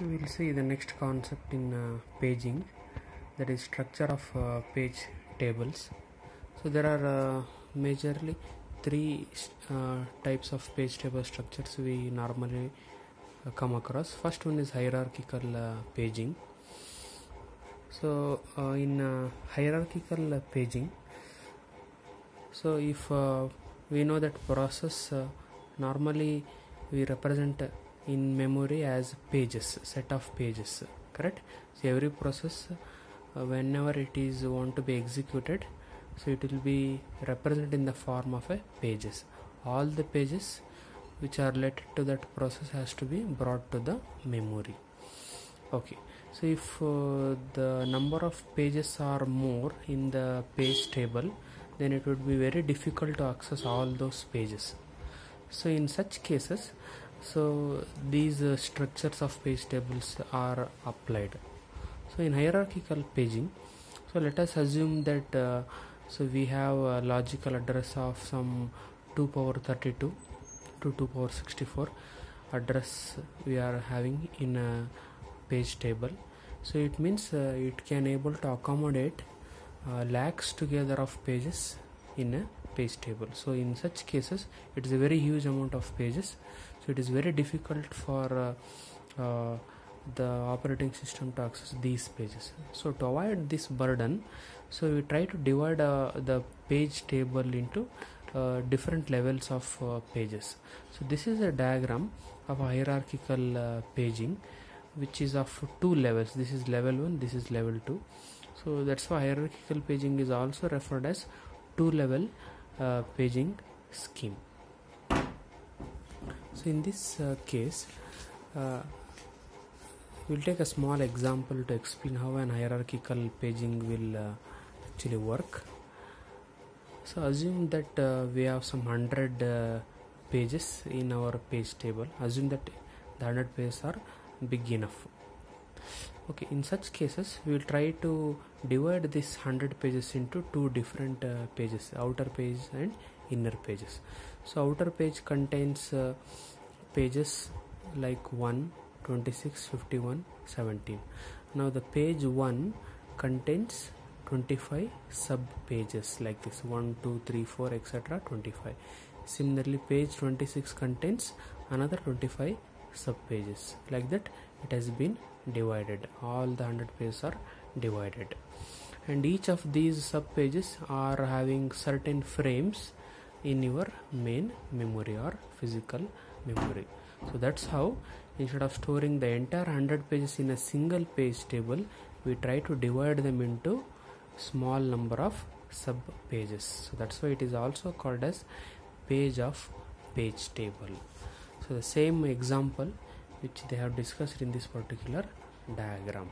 Okay, we'll see the next concept in paging, that is structure of page tables. So there are majorly three types of page table structures we normally come across. First one is hierarchical paging. So in hierarchical paging, so if we know that process normally we represent in memory as pages, set of pages, correct? So every process whenever it is want to be executed, so it will be represented in the form of a pages. All the pages which are related to that process has to be brought to the memory. Okay, so if the number of pages are more in the page table, then it would be very difficult to access all those pages. So in such cases, so these structures of page tables are applied. So in hierarchical paging, so let us assume that so we have a logical address of some 2 power 32 to 2 power 64 address we are having in a page table. So it means it can able to accommodate lakhs together of pages in a page table. So in such cases it is a very huge amount of pages, so it is very difficult for the operating system to access these pages. So to avoid this burden, so we try to divide the page table into different levels of pages. So this is a diagram of a hierarchical paging, which is of two levels. This is level 1, this is level 2. So that's why hierarchical paging is also referred as two-level paging scheme. So in this case, we'll take a small example to explain how an hierarchical paging will actually work. So assume that we have some 100 pages in our page table. Assume that the 100 pages are big enough. Okay, in such cases we will try to divide this 100 pages into two different pages, outer page and inner pages. So outer page contains pages like 1, 26, 51, 17. Now the page 1 contains 25 sub pages like this, 1, 2, 3, 4, etc. 25. Similarly, page 26 contains another 25 sub pages. Like that it has been divided. All the 100 pages are divided, and each of these sub pages are having certain frames in your main memory or physical memory. So that's how, instead of storing the entire 100 pages in a single page table, we try to divide them into small number of sub pages. So that's why it is also called as page of page table. So the same example which they have discussed in this particular diagram.